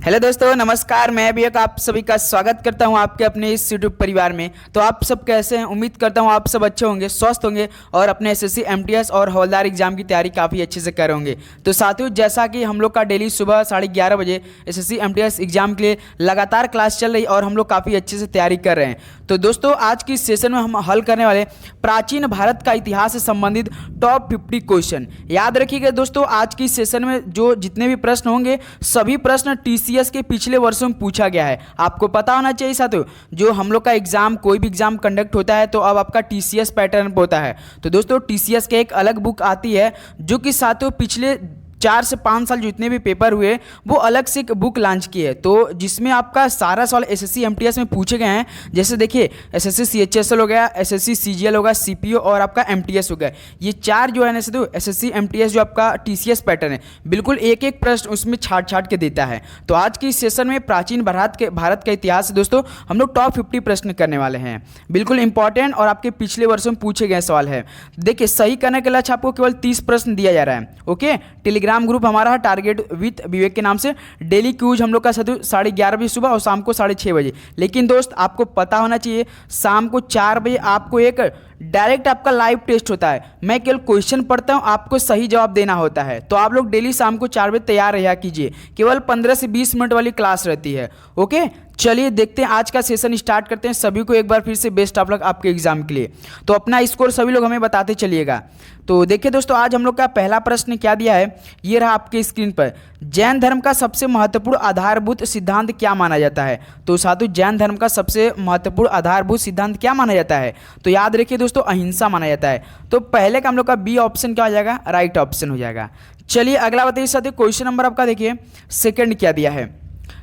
Hello दोस्तों, नमस्कार। मैं भी एक आप सभी का स्वागत करता हूं आपके अपने इस यूट्यूब परिवार में। तो आप सब कैसे हैं? उम्मीद करता हूं आप सब अच्छे होंगे, स्वस्थ होंगे और अपने एसएससी एमटीएस और हवलदार एग्जाम की तैयारी काफ़ी अच्छे से कर होंगे। तो साथियों, जैसा कि हम लोग का डेली सुबह 11:30 बजे एसएससी एमटीएस एग्जाम के लिए लगातार क्लास चल रही और हम लोग काफ़ी अच्छे से तैयारी कर रहे हैं। तो दोस्तों, आज की सेशन में हम हल करने वाले प्राचीन भारत का इतिहास से संबंधित टॉप 50 क्वेश्चन। याद रखिएगा दोस्तों, आज की सेशन में जो जितने भी प्रश्न होंगे सभी प्रश्न टीसीएस के पिछले वर्षों में पूछा गया है। आपको पता होना चाहिए साथियों, जो हम लोग का एग्जाम कोई भी एग्जाम कंडक्ट होता है तो अब आपका टीसीएस पैटर्न पे होता है। तो दोस्तों, टीसीएस के एक अलग बुक आती है जो कि साथियों पिछले 4 से 5 साल जितने भी पेपर हुए वो अलग से एक बुक लॉन्च की है। तो जिसमें आपका सारा सवाल एसएससी एमटीएस में पूछे गए हैं। जैसे देखिए, एसएससी सीएचएसएल हो गया, एसएससी सीजीएल होगा, सीपीओ और आपका एमटीएस हो गया। ये चार जो है ना साथियों, एसएससी एमटीएस जो आपका टीसीएस पैटर्न है, बिल्कुल एक एक प्रश्न उसमें छाट छाट के देता है। तो आज की सेशन में प्राचीन भारत का इतिहास से दोस्तों हम लोग टॉप 50 प्रश्न करने वाले हैं। बिल्कुल इंपॉर्टेंट और आपके पिछले वर्षों में पूछे गए सवाल है। देखिए, सही करने के लिए आपको केवल 30 प्रश्न दिया जा रहा है। ओके, टेलीग्राम ग्रुप हमारा है टारगेट विद विवेक के नाम से। डेली क्यूज हम लोग का 11:30 बजे सुबह और शाम को 6:30 बजे। लेकिन दोस्त, आपको पता होना चाहिए शाम को 4 बजे आपको एक डायरेक्ट आपका लाइव टेस्ट होता है। मैं केवल क्वेश्चन पढ़ता हूं, आपको सही जवाब देना होता है। तो आप लोग डेली शाम को 4 बजे तैयार रहा कीजिए। केवल 15 से 20 मिनट वाली क्लास रहती है। ओके, चलिए देखते हैं आज का सेशन स्टार्ट करते हैं। सभी को एक बार फिर से बेस्ट ऑफ लक आपके एग्जाम के लिए। तो अपना स्कोर सभी लोग हमें बताते चलिएगा। तो देखिए दोस्तों, आज हम लोग का पहला प्रश्न क्या दिया है, ये रहा आपके स्क्रीन पर। जैन धर्म का सबसे महत्वपूर्ण आधारभूत सिद्धांत क्या माना जाता है? तो साथियों, जैन धर्म का सबसे महत्वपूर्ण आधारभूत सिद्धांत क्या माना जाता है? तो याद रखिए दोस्तों, अहिंसा माना जाता है। तो पहले का हम लोग का बी ऑप्शन क्या हो जाएगा? राइट ऑप्शन हो जाएगा। चलिए अगला बताइए साथियों, क्वेश्चन नंबर आपका देखिए सेकंड क्या दिया है।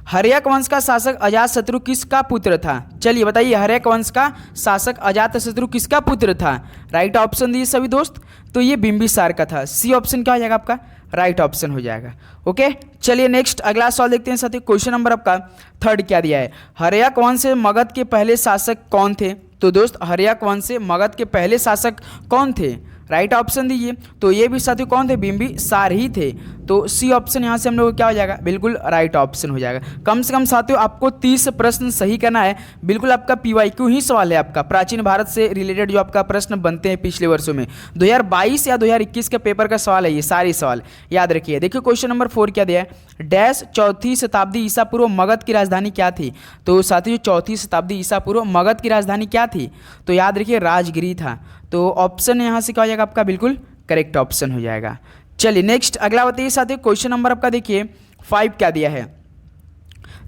हर्यक वंश का शासक अजातशत्रु किसका पुत्र था? चलिए बताइए, हर्यक वंश का शासक अजातशत्रु किसका पुत्र था? राइट ऑप्शन दिए सभी दोस्त। तो ये बिंबिसार का था। सी ऑप्शन क्या हो जाएगा आपका? राइट ऑप्शन हो जाएगा। ओके, चलिए नेक्स्ट अगला सवाल देखते हैं साथियों। क्वेश्चन नंबर आपका थर्ड क्या दिया है? हर्यक वंश से मगध के पहले शासक कौन थे? तो दोस्त, हर्यक वंश से मगध के पहले शासक कौन थे? राइट ऑप्शन दीजिए। तो ये भी साथियों कौन थे? बिंबिसार ही थे। तो सी ऑप्शन यहाँ से हम लोग क्या हो जाएगा? बिल्कुल राइट ऑप्शन हो जाएगा। कम से कम साथियों आपको 30 प्रश्न सही करना है। बिल्कुल आपका पीवाईक्यू ही सवाल है आपका, प्राचीन भारत से रिलेटेड जो आपका प्रश्न बनते हैं पिछले वर्षों में। 2022 या 2021 के पेपर का सवाल है ये सारे सवाल, याद रखिए। देखिए क्वेश्चन नंबर 4 क्या दिया है? डैश 4वीं शताब्दी ईसा पूर्व मगध की राजधानी क्या थी? तो साथियों 4वीं शताब्दी ईसा पूर्व मगध की राजधानी क्या थी? तो याद रखिए राजगिरी था। तो ऑप्शन यहाँ से क्या हो जाएगा आपका? बिल्कुल करेक्ट ऑप्शन हो जाएगा। चलिए नेक्स्ट अगला बताइए साथियों, क्वेश्चन नंबर आपका देखिए 5 क्या दिया है?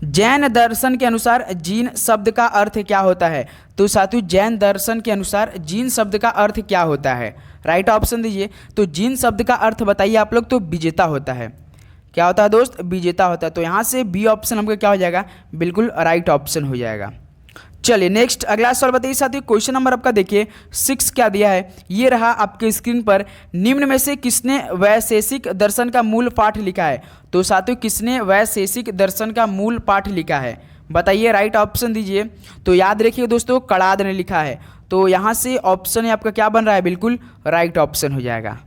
जैन दर्शन के अनुसार जीन शब्द का अर्थ क्या होता है? तो साथियों, जैन दर्शन के अनुसार जीन शब्द का अर्थ क्या होता है? राइट ऑप्शन दीजिए। तो जीन शब्द का अर्थ बताइए आप लोग। तो विजेता होता है। क्या होता है दोस्त? विजेता होता है। तो यहाँ से बी ऑप्शन हमको क्या हो जाएगा? बिल्कुल राइट ऑप्शन हो जाएगा। चलिए नेक्स्ट अगला सवाल बताइए साथियों। क्वेश्चन नंबर आपका देखिए 6 क्या दिया है? ये रहा आपके स्क्रीन पर। निम्न में से किसने वैशेषिक दर्शन का मूल पाठ लिखा है? तो साथियों, किसने वैशेषिक दर्शन का मूल पाठ लिखा है? बताइए, राइट ऑप्शन दीजिए। तो याद रखिए दोस्तों, कणाद ने लिखा है। तो यहाँ से ऑप्शन आपका क्या बन रहा है? बिल्कुल राइट ऑप्शन हो जाएगा।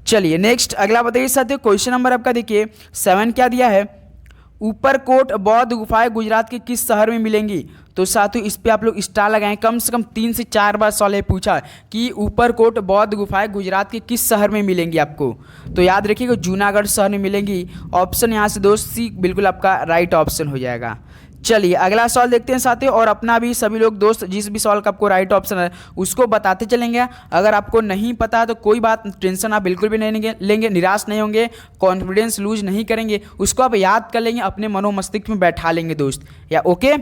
चलिए नेक्स्ट अगला बताइए साथियों। क्वेश्चन नंबर आपका देखिए 7 क्या दिया है? ऊपरकोट बौद्ध गुफाएं गुजरात के किस शहर में मिलेंगी? तो साथियों, इस पे आप लोग स्टार लगाएं। कम से कम 3 से 4 बार सवाल पूछा कि ऊपरकोट बौद्ध गुफाएं गुजरात के किस शहर में मिलेंगी आपको? तो याद रखिएगा जूनागढ़ शहर में मिलेंगी। ऑप्शन यहाँ से दोस्त सी बिल्कुल आपका राइट ऑप्शन हो जाएगा। चलिए अगला सवाल देखते हैं साथियों। और अपना भी सभी लोग दोस्त जिस भी सवाल का आपको राइट ऑप्शन है उसको बताते चलेंगे। अगर आपको नहीं पता तो कोई बात, टेंशन आप बिल्कुल भी नहीं लेंगे, निराश नहीं होंगे, कॉन्फिडेंस लूज नहीं करेंगे। उसको आप याद कर लेंगे, अपने मनोमस्तिष्क में बैठा लेंगे दोस्त, या ओके।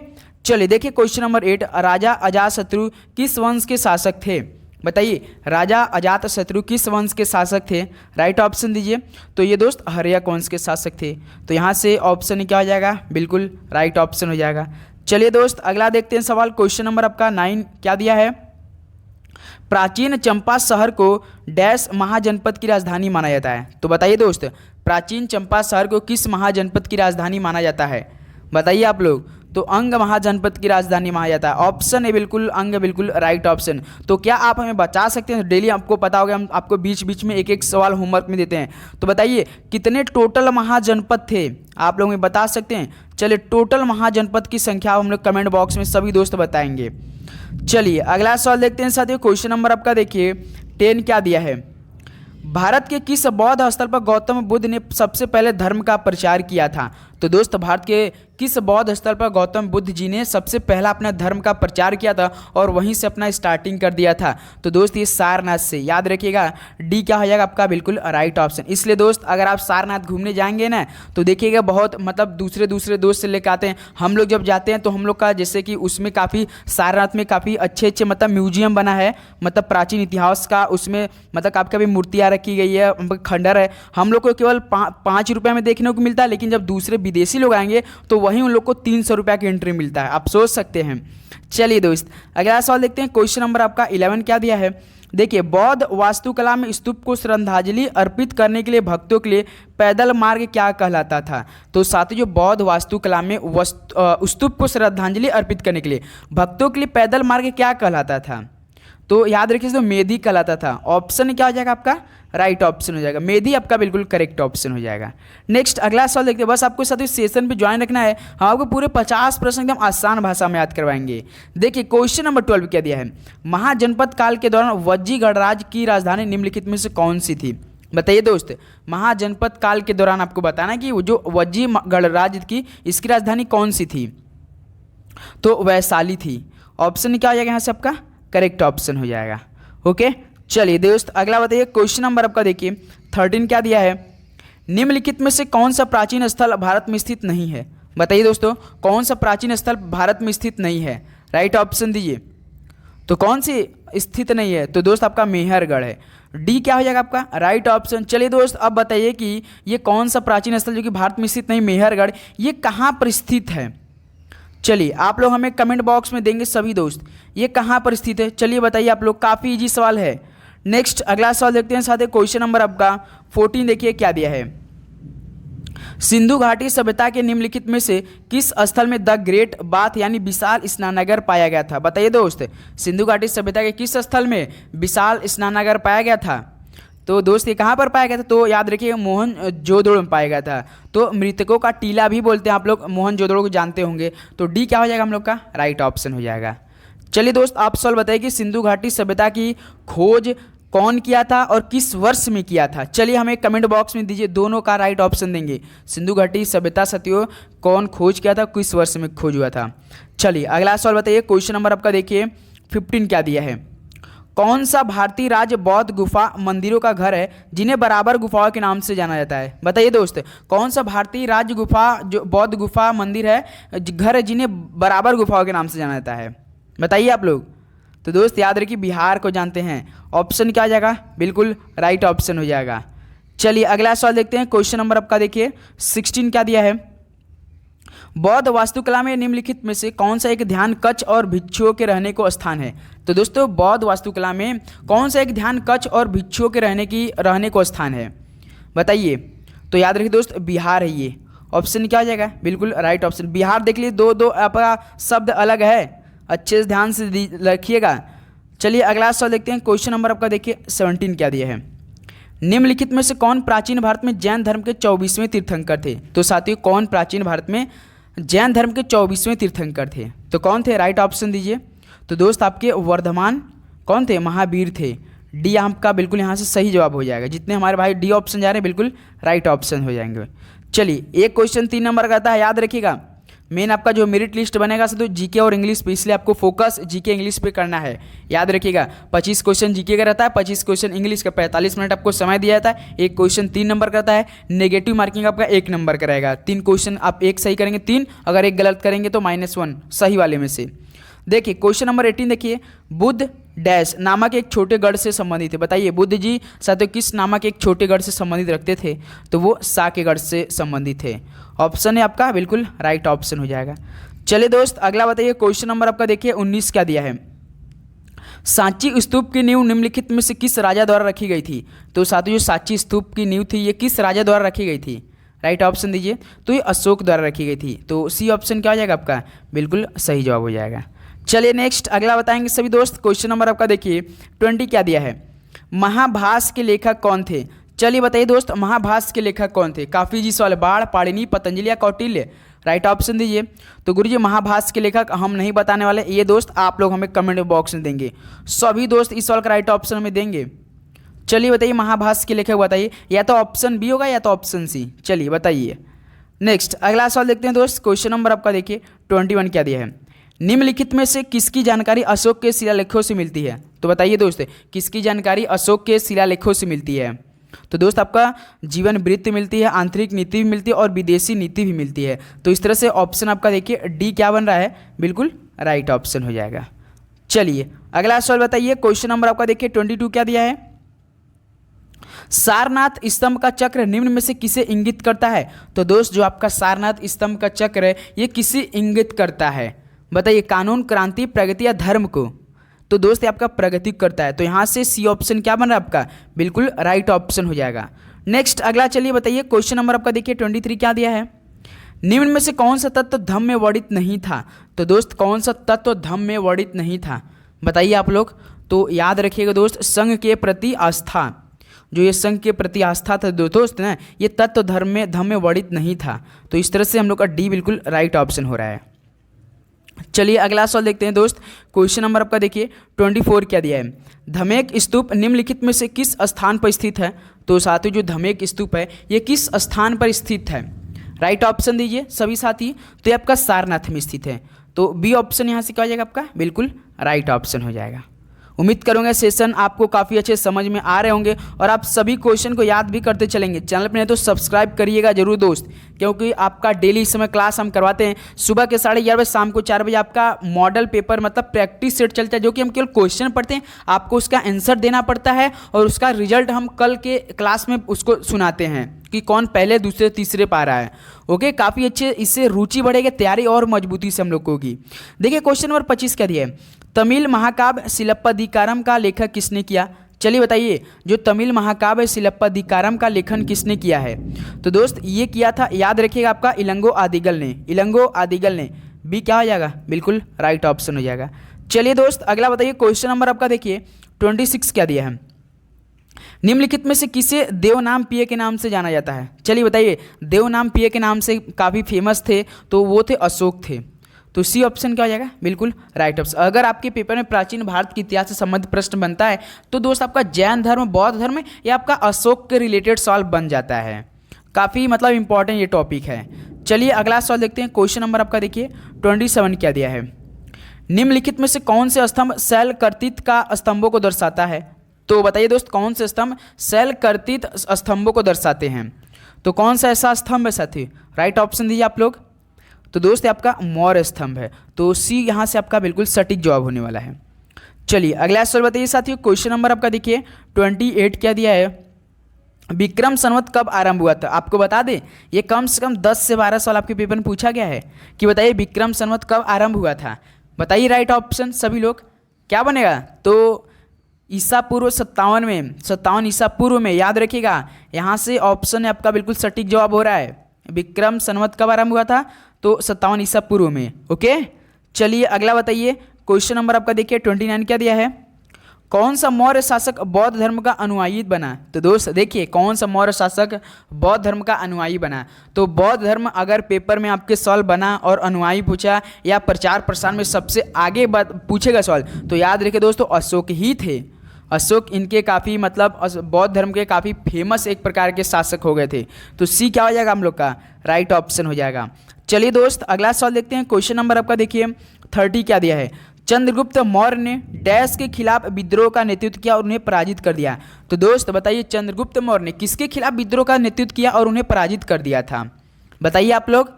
चलिए देखिए क्वेश्चन नंबर 8, राजा अजातशत्रु किस वंश के शासक थे? बताइए, राजा अजातशत्रु किस वंश के शासक थे? राइट ऑप्शन दीजिए। तो ये दोस्त हर्यक वंश के शासक थे। तो यहाँ से ऑप्शन क्या हो जाएगा? बिल्कुल राइट ऑप्शन हो जाएगा। चलिए दोस्त अगला देखते हैं सवाल। क्वेश्चन नंबर आपका 9 क्या दिया है? प्राचीन चंपा शहर को डैश महाजनपद की राजधानी माना जाता है? तो बताइए दोस्त, प्राचीन चंपा शहर को किस महाजनपद की राजधानी माना जाता है? बताइए आप लोग। तो अंग महाजनपद की राजधानी माना जाता है। ऑप्शन है बिल्कुल अंग, बिल्कुल राइट ऑप्शन। तो क्या आप हमें बता सकते हैं, डेली आपको पता होगा हम आपको बीच बीच में एक एक सवाल होमवर्क में देते हैं, तो बताइए कितने टोटल महाजनपद थे, आप लोग हमें बता सकते हैं। चलिए टोटल महाजनपद की संख्या हम लोग कमेंट बॉक्स में सभी दोस्त बताएंगे। चलिए अगला सवाल देखते हैं साथियों। क्वेश्चन नंबर आपका देखिए 10 क्या दिया है। भारत के किस बौद्ध स्थल पर गौतम बुद्ध ने सबसे पहले धर्म का प्रचार किया था। तो दोस्त भारत के किस बौद्ध स्थल पर गौतम बुद्ध जी ने सबसे पहला अपना धर्म का प्रचार किया था और वहीं से अपना स्टार्टिंग कर दिया था। तो दोस्त ये सारनाथ से, याद रखिएगा डी क्या हो जाएगा आपका, बिल्कुल राइट ऑप्शन। इसलिए दोस्त अगर आप सारनाथ घूमने जाएंगे ना तो देखिएगा बहुत मतलब दूसरे दूसरे दोस्त से लेकर आते हैं। हम लोग जब जाते हैं तो हम लोग का जैसे कि उसमें काफ़ी सारनाथ में काफ़ी अच्छे अच्छे मतलब म्यूजियम बना है, मतलब प्राचीन इतिहास का, उसमें मतलब काफ़ी काफ़ी मूर्तियाँ रखी गई है, खंडर है। हम लोग को केवल 5 रुपये में देखने को मिलता है, लेकिन जब दूसरे विदेशी लोग आएंगे तो वहीं उन लोग को 300 रुपये की एंट्री मिलता है, आप सोच सकते हैं। चलिए दोस्त अगला सवाल देखते हैं। क्वेश्चन नंबर आपका 11 क्या दिया है। देखिए बौद्ध वास्तुकला में स्तूप को श्रद्धांजलि अर्पित करने के लिए भक्तों के लिए पैदल मार्ग क्या कहलाता था। तो साथ ही जो बौद्ध वास्तुकला में स्तूप को श्रद्धांजलि अर्पित करने के लिए भक्तों के लिए पैदल मार्ग क्या कहलाता था। तो याद रखिए तो मेदी कहलाता था। ऑप्शन क्या हो जाएगा आपका, राइट ऑप्शन हो जाएगा, मेदी आपका बिल्कुल करेक्ट ऑप्शन हो जाएगा। नेक्स्ट अगला सवाल देखते हैं। बस आपको साथ ही सेशन पे ज्वाइन रखना है, हम आपको पूरे 50 प्रश्न एकदम आसान भाषा में याद करवाएंगे। देखिए क्वेश्चन नंबर 12 क्या दिया है। महाजनपद काल के दौरान वज्जी गणराज्य की राजधानी निम्नलिखित में से कौन सी थी। बताइए दोस्त महाजनपद काल के दौरान आपको बताना है कि वो जो वज्जी गणराज्य की इसकी राजधानी कौन सी थी। तो वैशाली थी। ऑप्शन क्या हो जाएगा यहाँ से आपका, करेक्ट ऑप्शन हो जाएगा। ओके चलिए दोस्त अगला बताइए। क्वेश्चन नंबर आपका देखिए 13 क्या दिया है। निम्नलिखित में से कौन सा प्राचीन स्थल भारत में स्थित नहीं है। बताइए दोस्तों कौन सा प्राचीन स्थल भारत में स्थित नहीं है, राइट ऑप्शन दीजिए। तो कौन सी स्थित नहीं है, तो दोस्त आपका मेहरगढ़ है। डी क्या हो जाएगा आपका, राइट ऑप्शन। चलिए दोस्त अब बताइए कि ये कौन सा प्राचीन स्थल जो कि भारत में स्थित नहीं, मेहरगढ़, ये कहाँ पर स्थित है। चलिए आप लोग हमें कमेंट बॉक्स में देंगे सभी दोस्त, ये कहाँ पर स्थित है, चलिए बताइए आप लोग, काफ़ी इजी सवाल है। नेक्स्ट अगला सवाल देखते हैं साथ ही। क्वेश्चन नंबर आपका 14 देखिए क्या दिया है। सिंधु घाटी सभ्यता के निम्नलिखित में से किस स्थल में द ग्रेट बाथ यानी विशाल स्नानागार पाया गया था। बताइए दोस्त सिंधु घाटी सभ्यता के किस स्थल में विशाल स्नानागार पाया गया था। तो दोस्त ये कहाँ पर पाया गया था, तो याद रखिए मोहनजोदड़ो में पाया गया था। तो मृतकों का टीला भी बोलते हैं, आप लोग मोहनजोदड़ो को जानते होंगे। तो डी क्या हो जाएगा हम लोग का, राइट ऑप्शन हो जाएगा। चलिए दोस्त आप सवाल बताइए कि सिंधु घाटी सभ्यता की खोज कौन किया था और किस वर्ष में किया था। चलिए हमें कमेंट बॉक्स में दीजिए, दोनों का राइट ऑप्शन देंगे। सिंधु घाटी सभ्यता साथियों कौन खोज किया था, किस वर्ष में खोज हुआ था। चलिए अगला सवाल बताइए। क्वेश्चन नंबर आपका देखिए 15 क्या दिया है। कौन सा भारतीय राज्य बौद्ध गुफा मंदिरों का घर है जिन्हें बराबर गुफाओं के नाम से जाना जाता है। बताइए दोस्त कौन सा भारतीय राज्य गुफा जो बौद्ध गुफा मंदिर है घर है जिन्हें बराबर गुफाओं के नाम से जाना जाता है, बताइए आप लोग। तो दोस्त याद रखिए बिहार को जानते हैं। ऑप्शन क्या आ जाएगा, बिल्कुल राइट ऑप्शन हो जाएगा। चलिए अगला सवाल देखते हैं। क्वेश्चन नंबर आपका देखिए 16 क्या दिया है। बौद्ध वास्तुकला में निम्नलिखित में से कौन सा एक ध्यान कक्ष और भिक्षुओं के रहने को स्थान है। तो दोस्तों बौद्ध वास्तुकला में कौन सा एक ध्यान कक्ष और भिक्षुओं के रहने को स्थान है, बताइए। तो याद रखिए दोस्त बिहार है ये। ऑप्शन क्या आ जाएगा, बिल्कुल राइट ऑप्शन बिहार। देख लीजिए दो आपका शब्द अलग है, अच्छे से ध्यान से रखिएगा। चलिए अगला सवाल देखते हैं। क्वेश्चन नंबर आपका देखिए 17 क्या दिया है। निम्नलिखित में से कौन प्राचीन भारत में जैन धर्म के 24वें तीर्थंकर थे। तो साथियों कौन प्राचीन भारत में जैन धर्म के 24वें तीर्थंकर थे, तो कौन थे, राइट ऑप्शन दीजिए। तो दोस्त आपके वर्धमान कौन थे, महावीर थे। डी आपका बिल्कुल यहाँ से सही जवाब हो जाएगा। जितने हमारे भाई डी ऑप्शन जा रहे हैं बिल्कुल राइट ऑप्शन हो जाएंगे। चलिए एक क्वेश्चन 3 नंबर का आता है, याद रखिएगा। मेन आपका जो मेरिट लिस्ट बनेगा तो जीके और इंग्लिश पे, इसलिए आपको फोकस जीके इंग्लिश पे करना है। याद रखिएगा 25 क्वेश्चन जीके का रहता है, 25 क्वेश्चन इंग्लिश का, 45 मिनट आपको समय दिया जाता है। एक क्वेश्चन 3 नंबर का रहता है, नेगेटिव मार्किंग आपका 1 नंबर का रहेगा। 3 क्वेश्चन आप एक सही करेंगे 3, अगर एक गलत करेंगे तो -1 सही वाले में से। देखिए क्वेश्चन नंबर 18 देखिए। बुद्ध डैश नामक एक छोटे गढ़ से संबंधित है। बताइए बुद्ध जी साथियों किस नामक एक छोटे गढ़ से संबंधित रखते थे, तो वो सा के गढ़ से संबंधित थे। ऑप्शन है आपका बिल्कुल राइट ऑप्शन हो जाएगा। चलिए दोस्त अगला बताइए। क्वेश्चन नंबर आपका देखिए 19 क्या दिया है। सांची स्तूप की नींव निम्नलिखित में से किस राजा द्वारा रखी गई थी। तो साथियों जो सांची स्तूप की नींव थी ये किस राजा द्वारा रखी गई थी, राइट ऑप्शन दीजिए। तो ये अशोक द्वारा रखी गई थी, तो सी ऑप्शन क्या हो जाएगा आपका, बिल्कुल सही जवाब हो जाएगा। चलिए नेक्स्ट अगला बताएंगे सभी दोस्त। क्वेश्चन नंबर आपका देखिए 20 क्या दिया है, महाभारत के लेखक कौन थे। चलिए बताइए दोस्त, महाभारत के लेखक कौन थे। काफी जी सवाल, बाण, पाणिनि, पतंजलि या कौटिल्य। राइट ऑप्शन दीजिए। तो गुरुजी महाभारत के लेखक हम नहीं बताने वाले, ये दोस्त आप लोग हमें कमेंट बॉक्स में देंगे। सभी दोस्त इस सवाल का राइट ऑप्शन में देंगे। चलिए बताइए महाभारत के लेखक बताइए, या तो ऑप्शन बी होगा या तो ऑप्शन सी। चलिए बताइए। नेक्स्ट अगला सवाल देखते हैं दोस्त। क्वेश्चन नंबर आपका देखिए 21 क्या दिया है, निम्नलिखित में से किसकी जानकारी अशोक के शिलालेखों से मिलती है। तो बताइए दोस्त, किसकी जानकारी अशोक के शिलालेखों से मिलती है। तो दोस्त आपका जीवन वृत्त मिलती है, आंतरिक नीति भी मिलती है और विदेशी नीति भी मिलती है। तो इस तरह से ऑप्शन आपका देखिए डी क्या बन रहा है, बिल्कुल राइट ऑप्शन हो जाएगा। चलिए अगला सवाल बताइए। क्वेश्चन नंबर आपका देखिए 22 क्या दिया है, सारनाथ स्तंभ का चक्र निम्न में से किसे इंगित करता है। तो दोस्त जो आपका सारनाथ स्तंभ का चक्र है ये किसे इंगित करता है, बताइए। कानून, क्रांति, प्रगति या धर्म को। तो दोस्त ये आपका प्रगति करता है, तो यहाँ से सी ऑप्शन क्या बन रहा है आपका, बिल्कुल राइट ऑप्शन हो जाएगा। नेक्स्ट अगला चलिए बताइए। क्वेश्चन नंबर आपका देखिए 23 क्या दिया है, निम्न में से कौन सा तत्व धम्म में वर्णित नहीं था। तो दोस्त कौन सा तत्व धम्म में वर्णित नहीं था, बताइए आप लोग। तो याद रखिएगा दोस्त, संघ के प्रति आस्था, जो ये संघ के प्रति आस्था था दोस्त ना, ये तत्व धम्म में वर्णित नहीं था। तो इस तरह से हम लोग का डी बिल्कुल राइट ऑप्शन हो रहा है। चलिए अगला सवाल देखते हैं दोस्त। क्वेश्चन नंबर आपका देखिए 24 क्या दिया है, धमेक स्तूप निम्नलिखित में से किस स्थान पर स्थित है। तो साथियों जो धमेक स्तूप है ये किस स्थान पर स्थित है, राइट ऑप्शन दीजिए सभी साथी। तो ये आपका सारनाथ में स्थित है, तो बी ऑप्शन यहाँ से क्या हो जाएगा आपका, बिल्कुल राइट ऑप्शन हो जाएगा। उम्मीद करूंगा सेशन आपको काफ़ी अच्छे समझ में आ रहे होंगे और आप सभी क्वेश्चन को याद भी करते चलेंगे। चैनल पर नहीं तो सब्सक्राइब करिएगा जरूर दोस्त, क्योंकि आपका डेली इस समय क्लास हम करवाते हैं। सुबह के 11:30 बजे, शाम को 4 बजे आपका मॉडल पेपर मतलब प्रैक्टिस सेट चलता है, जो कि हम केवल क्वेश्चन पढ़ते हैं, आपको उसका आंसर देना पड़ता है और उसका रिजल्ट हम कल के क्लास में उसको सुनाते हैं कि कौन पहले, दूसरे, तीसरे पा रहा है। ओके, काफ़ी अच्छे, इससे रुचि बढ़ेगी, तैयारी और मजबूती से हम लोग को होगी। देखिए क्वेश्चन नंबर 25 क्या दिया है, तमिल महाकाव्य शिलप्पदिकारम का लेखक किसने किया। चलिए बताइए, जो तमिल महाकाव्य शिलप्पदिकारम का लेखन किसने किया है। तो दोस्त ये किया था, याद रखिएगा आपका इलंगो आदिगल ने, इलंगो आदिगल ने। बी क्या हो जाएगा, बिल्कुल राइट ऑप्शन हो जाएगा। चलिए दोस्त अगला बताइए। क्वेश्चन नंबर आपका देखिए 26 क्या दिया है, निम्नलिखित में से किसे देवनाम पिय के नाम से जाना जाता है। चलिए बताइए, देवनाम पिय के नाम से काफ़ी फेमस थे, तो वो थे अशोक थे। तो सी ऑप्शन क्या हो जाएगा, बिल्कुल राइट ऑप्शन। अगर आपके पेपर में प्राचीन भारत के इतिहास से संबंधित प्रश्न बनता है तो दोस्त आपका जैन धर्म, बौद्ध धर्म या आपका अशोक के रिलेटेड सवाल बन जाता है। काफ़ी मतलब इंपॉर्टेंट ये टॉपिक है। चलिए अगला सवाल देखते हैं। क्वेश्चन नंबर आपका देखिए 27 क्या दिया है, निम्नलिखित में से कौन से स्तंभ शैल कर्तित का स्तंभों को दर्शाता है। तो बताइए दोस्त, कौन से स्तंभ शैल कर्तित स्तंभों को दर्शाते हैं। तो कौन सा ऐसा स्तंभ है साथी, राइट ऑप्शन दीजिए आप लोग। तो दोस्त आपका मौर्य स्तंभ है, तो सी यहाँ से आपका बिल्कुल सटीक जवाब होने वाला है। चलिए अगला सवाल बताइए साथियों। क्वेश्चन नंबर आपका देखिए 28 क्या दिया है, विक्रम संवत कब आरंभ हुआ था। आपको बता दें ये कम से कम 10 से 12 साल आपके पेपर में पूछा गया है कि बताइए विक्रम संवत कब आरंभ हुआ था। बताइए राइट ऑप्शन सभी लोग, क्या बनेगा। तो ईसा पूर्व 57 में, 57 ईसा पूर्व में, याद रखिएगा यहाँ से ऑप्शन आपका बिल्कुल सटीक जवाब हो रहा है। विक्रम संवत कब आरंभ हुआ था, तो 57 ईसा पूर्व में। ओके, चलिए अगला बताइए। क्वेश्चन नंबर आपका देखिए 29 क्या दिया है, कौन सा मौर्य शासक बौद्ध धर्म का अनुयायी बना। तो दोस्त देखिए, कौन सा मौर्य शासक बौद्ध धर्म का अनुयायी बना। तो बौद्ध धर्म अगर पेपर में आपके सवाल बना और अनुयायी पूछा या प्रचार प्रसार में सबसे आगे पूछेगा सवाल, तो याद रखिए दोस्तों अशोक ही थे। अशोक इनके काफ़ी मतलब बौद्ध धर्म के काफ़ी फेमस एक प्रकार के शासक हो गए थे। तो सी क्या हो जाएगा हम लोग का, राइट ऑप्शन हो जाएगा। चलिए दोस्त अगला सवाल देखते हैं। क्वेश्चन नंबर आपका देखिए 30 क्या दिया है, चंद्रगुप्त मौर्य ने डैश के खिलाफ विद्रोह का नेतृत्व किया और उन्हें पराजित कर दिया। तो दोस्त बताइए, चंद्रगुप्त मौर्य ने किसके खिलाफ विद्रोह का नेतृत्व किया और उन्हें पराजित कर दिया था, बताइए आप लोग।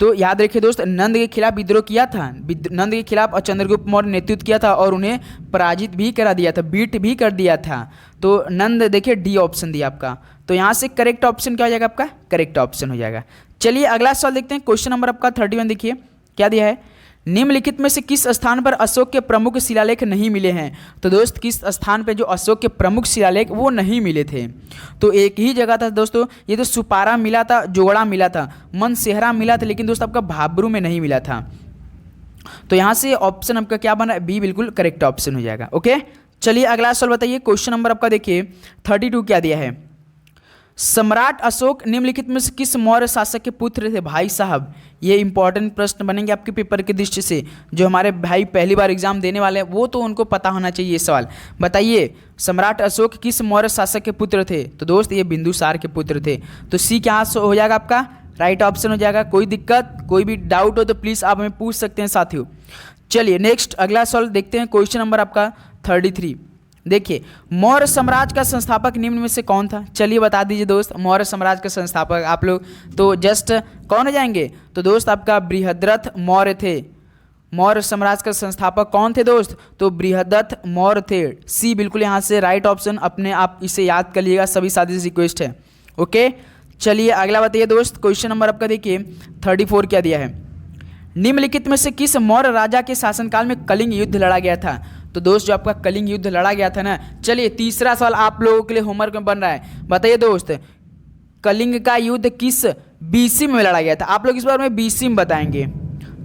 तो याद रखिए दोस्त, नंद के खिलाफ विद्रोह किया था, नंद के खिलाफ और चंद्रगुप्त मौर्य नेतृत्व किया था और उन्हें पराजित भी करा दिया था, बीट भी कर दिया था। तो नंद देखिए डी ऑप्शन दिया आपका, तो यहाँ से करेक्ट ऑप्शन क्या हो जाएगा आपका, करेक्ट ऑप्शन हो जाएगा। चलिए अगला सवाल देखते हैं। क्वेश्चन नंबर आपका 31 देखिए क्या दिया है, निम्नलिखित में से किस स्थान पर अशोक के प्रमुख शिलालेख नहीं मिले हैं? तो दोस्त किस स्थान पे जो अशोक के प्रमुख शिलालेख वो नहीं मिले थे? तो एक ही जगह था दोस्तों, ये तो सुपारा मिला था, जोगड़ा मिला था, मनसेहरा मिला था, लेकिन दोस्त आपका भाबरू में नहीं मिला था। तो यहाँ से ऑप्शन आपका क्या बना? बी बिल्कुल करेक्ट ऑप्शन हो जाएगा। ओके, चलिए अगला सवाल बताइए। क्वेश्चन नंबर आपका देखिए 32 क्या दिया है? सम्राट अशोक निम्नलिखित में से किस मौर्य शासक के पुत्र थे? भाई साहब ये इंपॉर्टेंट प्रश्न बनेंगे आपके पेपर की दृष्टि से। जो हमारे भाई पहली बार एग्जाम देने वाले हैं वो तो उनको पता होना चाहिए ये सवाल। बताइए सम्राट अशोक किस मौर्य शासक के पुत्र थे? तो दोस्त ये बिंदुसार के पुत्र थे। तो सी क्या हो जाएगा आपका? राइट ऑप्शन हो जाएगा। कोई दिक्कत, कोई भी डाउट हो तो प्लीज़ आप हमें पूछ सकते हैं साथियों। चलिए नेक्स्ट अगला सवाल देखते हैं। क्वेश्चन नंबर आपका 33 देखिए, मौर्य साम्राज्य का संस्थापक निम्न में से कौन था? चलिए बता दीजिए दोस्त, मौर्य साम्राज्य का संस्थापक आप लोग तो जस्ट कौन हो जाएंगे? तो दोस्त आपका बृहद्रथ मौर्य थे। मौर्य साम्राज्य का संस्थापक कौन थे दोस्त? तो बृहद्रथ मौर्य थे। सी बिल्कुल यहाँ से राइट ऑप्शन, अपने आप इसे याद कर लीजिएगा, सभी साथी से रिक्वेस्ट है। ओके, चलिए अगला बताइए दोस्त। क्वेश्चन नंबर आपका देखिए 34 क्या दिया है? निम्नलिखित में से किस मौर्य राजा के शासनकाल में कलिंग युद्ध लड़ा गया था? तो दोस्त जो आपका कलिंग युद्ध लड़ा गया था ना, चलिए तीसरा सवाल आप लोगों के लिए होमवर्क में बन रहा है। बताइए दोस्त कलिंग का युद्ध किस बीसी में लड़ा गया था? आप लोग इस बार में बीसी में बताएंगे।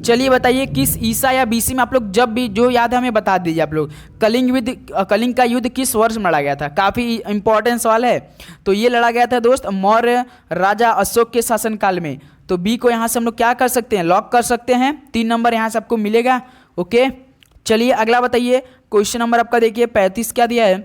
चलिए बताइए किस ईसा या बीसी में? आप लोग जब भी जो याद है हमें बता दीजिए। आप लोग कलिंग का युद्ध किस वर्ष में लड़ा गया था? काफ़ी इंपॉर्टेंट सवाल है। तो ये लड़ा गया था दोस्त मौर्य राजा अशोक के शासनकाल में। तो बी को यहाँ से हम लोग क्या कर सकते हैं? लॉक कर सकते हैं। 3 नंबर यहाँ से आपको मिलेगा। ओके, चलिए अगला बताइए। क्वेश्चन नंबर आपका देखिए 35 क्या दिया है?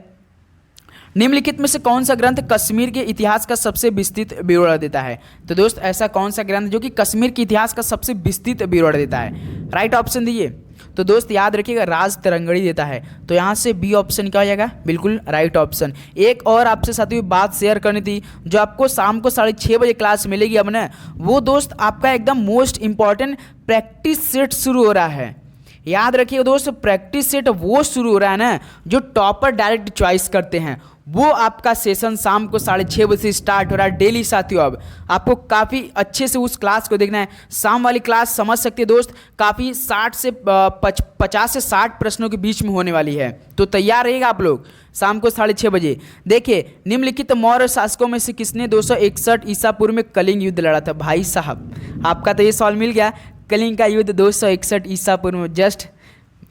निम्नलिखित में से कौन सा ग्रंथ कश्मीर के इतिहास का सबसे विस्तृत विवरण देता है? तो दोस्त ऐसा कौन सा ग्रंथ जो कि कश्मीर के इतिहास का सबसे विस्तृत विवरण देता है? राइट ऑप्शन दिए तो दोस्त याद रखिएगा राज तरंगड़ी देता है। तो यहाँ से बी ऑप्शन क्या हो जाएगा? बिल्कुल राइट ऑप्शन। एक और आपसे साथियों बात शेयर करनी थी, जो आपको शाम को 6:30 बजे क्लास मिलेगी अब ना, वो दोस्त आपका एकदम मोस्ट इंपॉर्टेंट प्रैक्टिस सेट शुरू हो रहा है। याद रखिएगा दोस्त, प्रैक्टिस सेट वो शुरू हो रहा है ना जो टॉपर डायरेक्ट चॉइस करते हैं, वो आपका सेशन शाम को 6:30 बजे से स्टार्ट हो रहा है डेली साथियों। अब आपको काफ़ी अच्छे से उस क्लास को देखना है। शाम वाली क्लास समझ सकते हैं दोस्त, काफ़ी 50 से 60 प्रश्नों के बीच में होने वाली है। तो तैयार रहिएगा आप लोग शाम को 6:30 बजे। देखिए निम्नलिखित मौर्य शासकों में से किसने 261 ईसा पूर्व में कलिंग युद्ध लड़ा था? भाई साहब आपका तो ये सवाल मिल गया। कलिंग का युद्ध 261 ईसा पूर्व में, जस्ट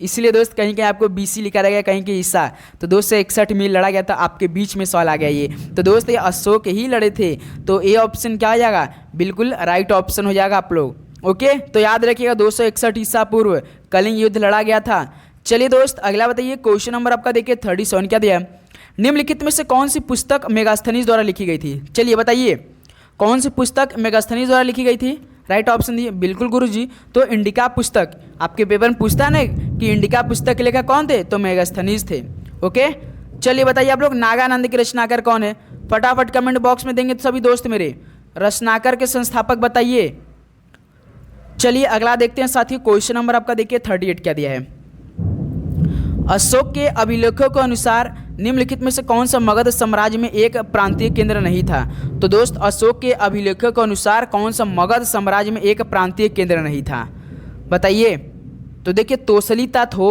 इसलिए दोस्त कहीं कहीं आपको बीसी लिखा रहेगा, कहीं कहीं ईसा, तो 261 में लड़ा गया था। आपके बीच में सवाल आ गया ये। तो दोस्त ये अशोक ही लड़े थे। तो ए ऑप्शन क्या हो जाएगा? बिल्कुल राइट ऑप्शन हो जाएगा आप लोग। ओके, तो याद रखिएगा 261 ईसा पूर्व कलिंग युद्ध लड़ा गया था। चलिए दोस्त अगला बताइए। क्वेश्चन नंबर आपका देखिए 37 क्या दिया? निम्नलिखित में से कौन सी पुस्तक मेगास्थनीज द्वारा लिखी गई थी? चलिए बताइए कौन सी पुस्तक मेगास्थनीज द्वारा लिखी गई थी? राइट ऑप्शन दिए बिल्कुल गुरुजी। तो इंडिका पुस्तक आपके पेपर में पूछता है ना कि इंडिका पुस्तक के लेखक कौन थे? तो मेगास्थनीज थे। ओके, चलिए बताइए आप लोग नागानंद के रचनाकार कौन है? फटाफट कमेंट बॉक्स में देंगे तो सभी दोस्त मेरे, रचनाकर के संस्थापक बताइए। चलिए अगला देखते हैं साथियों। क्वेश्चन नंबर आपका देखिए 38 क्या दिया है? अशोक के अभिलेखों के अनुसार निम्नलिखित में से कौन सा मगध साम्राज्य में एक प्रांतीय केंद्र नहीं था? तो दोस्त अशोक के अभिलेखों के अनुसार कौन सा मगध साम्राज्य में एक प्रांतीय केंद्र नहीं था? बताइए। तो देखिए तोसली थो,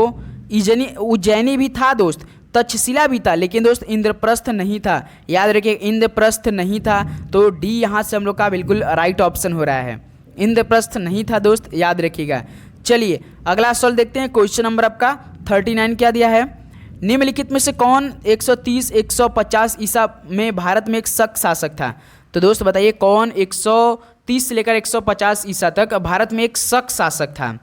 उज्जैनी भी था दोस्त, तक्षशिला भी था, लेकिन दोस्त इंद्रप्रस्थ नहीं था। याद रखिए इंद्रप्रस्थ नहीं था। तो डी यहाँ से हम लोग का बिल्कुल राइट ऑप्शन हो रहा है। इंद्रप्रस्थ नहीं था दोस्त, याद रखिएगा। चलिए अगला सवाल देखते हैं। क्वेश्चन नंबर आपका 39 क्या दिया है? निम्नलिखित में से कौन 130-150 ईसा में भारत में एक शक शासक था? तो दोस्त बताइए कौन 130 से लेकर 150 ईसा तक भारत में एक शक शासक था?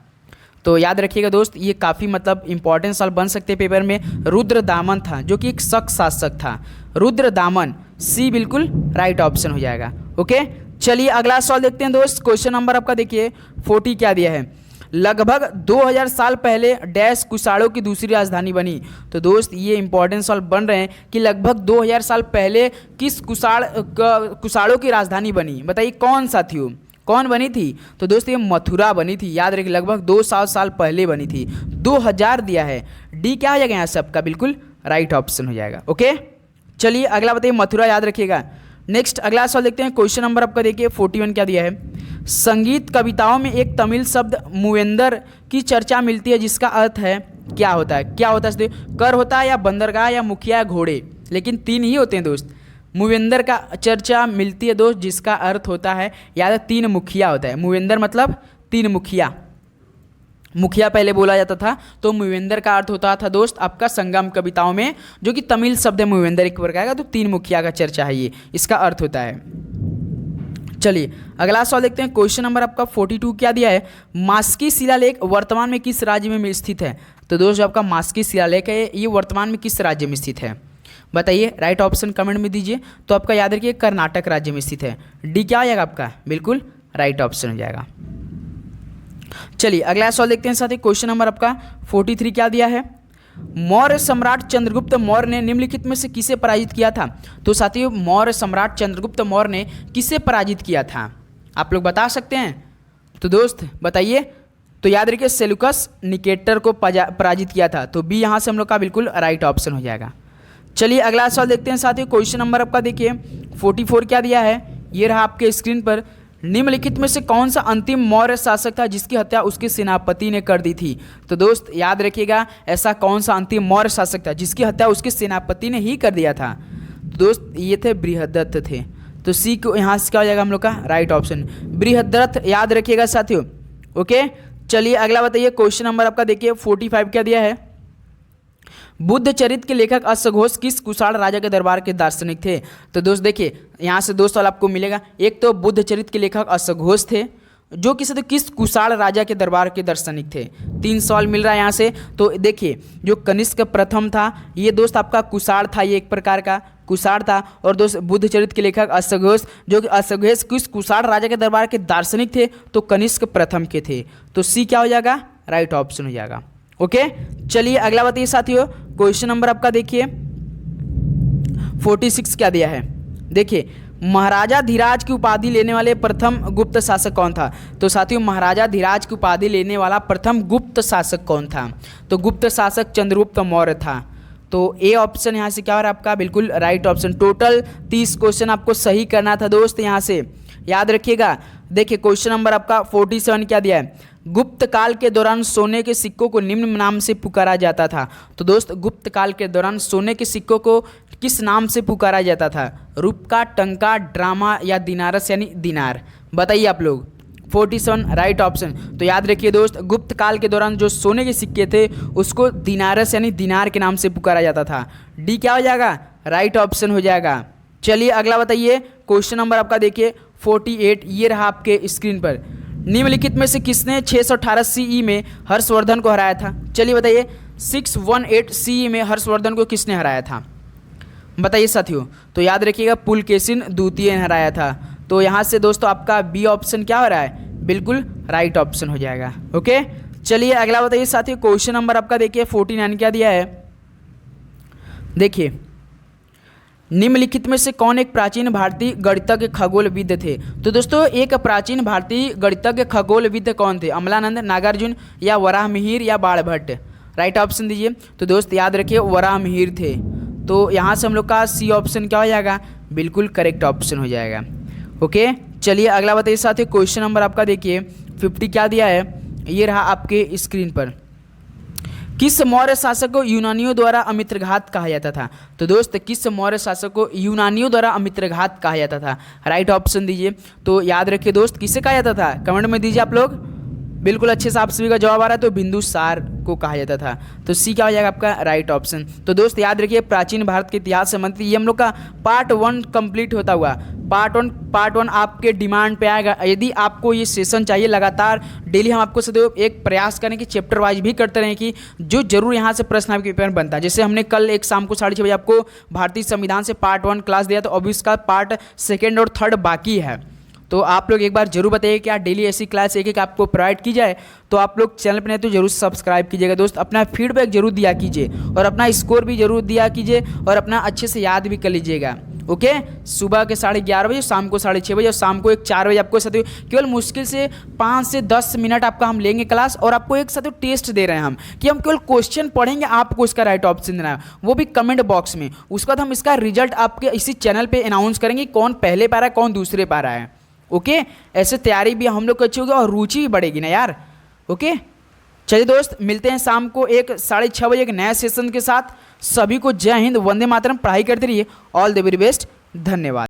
तो याद रखिएगा दोस्त ये काफ़ी मतलब इंपॉर्टेंट सवाल बन सकते हैं पेपर में। रुद्रदामन था जो कि एक शक शासक था। रुद्रदामन, सी बिल्कुल राइट ऑप्शन हो जाएगा। ओके, चलिए अगला सवाल देखते हैं दोस्त। क्वेश्चन नंबर आपका देखिए 40 क्या दिया है? लगभग 2000 साल पहले डैश कुशाणों की दूसरी राजधानी बनी। तो दोस्त ये इंपॉर्टेंट सवाल बन रहे हैं कि लगभग 2000 साल पहले किस कुशाणों की राजधानी बनी? बताइए कौन सा थी वो? कौन बनी थी? तो दोस्त ये मथुरा बनी थी। याद रखिए लगभग 200 साल पहले बनी थी। 2000 दिया है। डी क्या हो जाएगा यहाँ सबका? बिल्कुल राइट ऑप्शन हो जाएगा। ओके, चलिए अगला बताइए। मथुरा याद रखिएगा नेक्स्ट अगला सवाल देखते हैं। क्वेश्चन नंबर आपका देखिए 41 क्या दिया है। संगीत कविताओं में एक तमिल शब्द मूवेंदर की चर्चा मिलती है जिसका अर्थ है क्या होता है? क्या होता है? कर होता है या बंदरगाह या मुखिया या घोड़े, लेकिन 3 ही होते हैं दोस्त। मूवेंदर का चर्चा मिलती है दोस्त जिसका अर्थ होता है या 3 मुखिया होता है। मूवेंदर मतलब 3 मुखिया, मुखिया पहले बोला जाता था, तो मूवेंदर का अर्थ होता था दोस्त आपका संगम कविताओं में, जो कि तमिल शब्द है मूवेंदर एक प्रकार का, तो 3 मुखिया का चर्चा है, ये इसका अर्थ होता है। चलिए अगला सवाल देखते हैं। क्वेश्चन नंबर आपका 42 क्या दिया है। मास्की शिलालेख वर्तमान में किस राज्य में स्थित है? तो दोस्त जो आपका मास्की शिलालेख है ये वर्तमान में किस राज्य में स्थित है बताइए, राइट ऑप्शन कमेंट में दीजिए। तो आपका याद रखिए कर्नाटक राज्य में स्थित है। डी क्या हो जाएगा आपका? बिल्कुल राइट ऑप्शन हो जाएगा। चलिए अगला सवाल देखते हैं साथी। क्वेश्चन नंबर आपका 43 क्या दिया है। मौर्य सम्राट चंद्रगुप्त मौर्य ने निम्नलिखित में से किसे पराजित किया था? तो साथियों मौर्य सम्राट चंद्रगुप्त मौर्य ने किसे पराजित किया था? आप लोग बता सकते हैं? तो दोस्त बताइए। तो याद रखिए सेल्यूकस निकेटर को पराजित किया था। तो बी यहाँ से हम लोग का बिल्कुल राइट ऑप्शन हो जाएगा। चलिए अगला सवाल देखते हैं साथियों। क्वेश्चन नंबर आपका देखिए 44 क्या दिया है। ये रहा आपके स्क्रीन पर। निम्नलिखित में से कौन सा अंतिम मौर्य शासक था जिसकी हत्या उसके सेनापति ने कर दी थी? तो दोस्त याद रखिएगा ऐसा कौन सा अंतिम मौर्य शासक था जिसकी हत्या उसके सेनापति ने ही कर दिया था? तो दोस्त ये थे बृहदत्त थे। तो सी को यहाँ से क्या हो जाएगा हम लोग का? राइट ऑप्शन बृहदत्त, याद रखिएगा साथियों। ओके चलिए अगला बताइए। क्वेश्चन नंबर आपका देखिए 45 क्या दिया है। बुद्ध चरित्र के लेखक अश्वघोष किस कुषाण राजा के दरबार के दार्शनिक थे? तो दोस्त देखिए यहाँ से 2 सवाल आपको मिलेगा। एक तो बुद्ध चरित्र के लेखक अश्वघोष थे जो किस कुषाण राजा के दरबार के दार्शनिक थे। 3 सवाल मिल रहा है यहाँ से। तो देखिए जो कनिष्क प्रथम था ये दोस्त आपका कुषाण था, ये एक प्रकार का कुषाण था। और दोस्त बुद्ध चरित्र के लेखक अश्वघोष, जो कि अश्वघोष किस कुषाण राजा के दरबार के दार्शनिक थे? तो कनिष्क प्रथम के थे। तो सी क्या हो जाएगा? राइट ऑप्शन हो जाएगा। ओके चलिए अगला बताइए साथियों। क्वेश्चन नंबर आपका देखिए 46 क्या दिया है। देखिए महाराजा धीराज की उपाधि लेने वाले प्रथम गुप्त शासक कौन था? तो साथियों महाराजा धीराज की उपाधि लेने वाला प्रथम गुप्त शासक कौन था? तो गुप्त शासक चंद्रगुप्त मौर्य था। तो ए ऑप्शन यहाँ से क्या हो रहा है आपका? बिल्कुल राइट ऑप्शन। टोटल 30 क्वेश्चन आपको सही करना था दोस्त, यहाँ से याद रखिएगा। देखिए क्वेश्चन नंबर आपका 47 क्या दिया है। गुप्त काल के दौरान सोने के सिक्कों को निम्न नाम से पुकारा जाता था। तो दोस्त गुप्त काल के दौरान सोने के सिक्कों को किस नाम से पुकारा जाता था? रूपका, टंका, ड्रामा या दिनारस यानी दिनार? बताइए आप लोग। 47 राइट ऑप्शन। तो याद रखिए दोस्त गुप्त काल के दौरान जो सोने के सिक्के थे उसको दिनारस यानी दिनार के नाम से पुकारा जाता था। डी क्या हो जाएगा? राइट ऑप्शन हो जाएगा। चलिए अगला बताइए। क्वेश्चन नंबर आपका देखिए 48, ये रहा आपके स्क्रीन पर। निम्नलिखित में से किसने 618 सीई में हर्षवर्धन को हराया था? चलिए बताइए 618 सीई में हर्षवर्धन को किसने हराया था? बताइए साथियों। तो याद रखिएगा पुलकेशिन द्वितीय ने हराया था। तो यहाँ से दोस्तों आपका बी ऑप्शन क्या हो रहा है? बिल्कुल राइट ऑप्शन हो जाएगा। ओके चलिए अगला बताइए साथियों। क्वेश्चन नंबर आपका देखिए 49 क्या दिया है। देखिए निम्नलिखित में से कौन एक प्राचीन भारतीय गणितज्ञ खगोलविद थे? तो दोस्तों एक प्राचीन भारतीय गणितज्ञ खगोलविद कौन थे? अमलानंद, नागार्जुन या वराहमिहिर या बाणभट्ट? राइट ऑप्शन दीजिए। तो दोस्त याद रखिए वराहमिहिर थे। तो यहाँ से हम लोग का सी ऑप्शन क्या हो जाएगा? बिल्कुल करेक्ट ऑप्शन हो जाएगा। ओके चलिए अगला बताइए साथियों। क्वेश्चन नंबर आपका देखिए 50 क्या दिया है। ये रहा आपके स्क्रीन पर। किस मौर्य शासक को यूनानियों द्वारा अमित्रघात कहा जाता था? तो दोस्त किस मौर्य शासक को यूनानियों द्वारा अमित्रघात कहा जाता था? राइट ऑप्शन दीजिए। तो याद रखिए दोस्त किसे कहा जाता था? कमेंट में दीजिए आप लोग। बिल्कुल अच्छे से आप सभी का जवाब आ रहा है। तो बिंदुसार को कहा जाता था। तो सी क्या हो जाएगा आपका? Right option. तो दोस्त याद रखिए प्राचीन भारत के इतिहास संबंधित ये हम लोग का पार्ट 1 कंप्लीट होता हुआ। पार्ट वन आपके डिमांड पे आएगा। यदि आपको ये सेशन चाहिए लगातार डेली हम आपको सदैव एक प्रयास करें कि चैप्टर वाइज भी करते रहें कि जो जरूर यहाँ से प्रश्न आपके पेपर में बनता है। जैसे हमने कल एक शाम को 6:30 बजे आपको भारतीय संविधान से पार्ट 1 क्लास दिया, तो अभी इसका पार्ट 2 और 3 बाकी है। तो आप लोग एक बार जरूर बताइए कि डेली ऐसी क्लास एक आपको प्रोवाइड की जाए। तो आप लोग चैनल पर नहीं तो जरूर सब्सक्राइब कीजिएगा दोस्त। अपना फीडबैक जरूर दिया कीजिए और अपना स्कोर भी जरूर दिया कीजिए और अपना अच्छे से याद भी कर लीजिएगा। ओके, सुबह के 11:30 बजे, शाम को 6:30 बजे और शाम को एक 4 बजे आपको साथ केवल मुश्किल से 5 से 10 मिनट आपका हम लेंगे क्लास, और आपको एक साथ टेस्ट दे रहे हैं हम कि हम केवल क्वेश्चन पढ़ेंगे, आपको इसका राइट ऑप्शन देना है, वो भी कमेंट बॉक्स में। उसके बाद हम इसका रिजल्ट आपके इसी चैनल पे अनाउंस करेंगे, कौन पहले पा रहा है कौन दूसरे पा रहा है। ओके, ऐसे तैयारी भी हम लोग को अच्छी होगी और रुचि भी बढ़ेगी ना यार। ओके, चलिए दोस्त, मिलते हैं शाम को 6:30 बजे एक नए सेशन के साथ। सभी को जय हिंद, वंदे मातरम, पढ़ाई करते रहिए। ऑल द वेरी बेस्ट, धन्यवाद।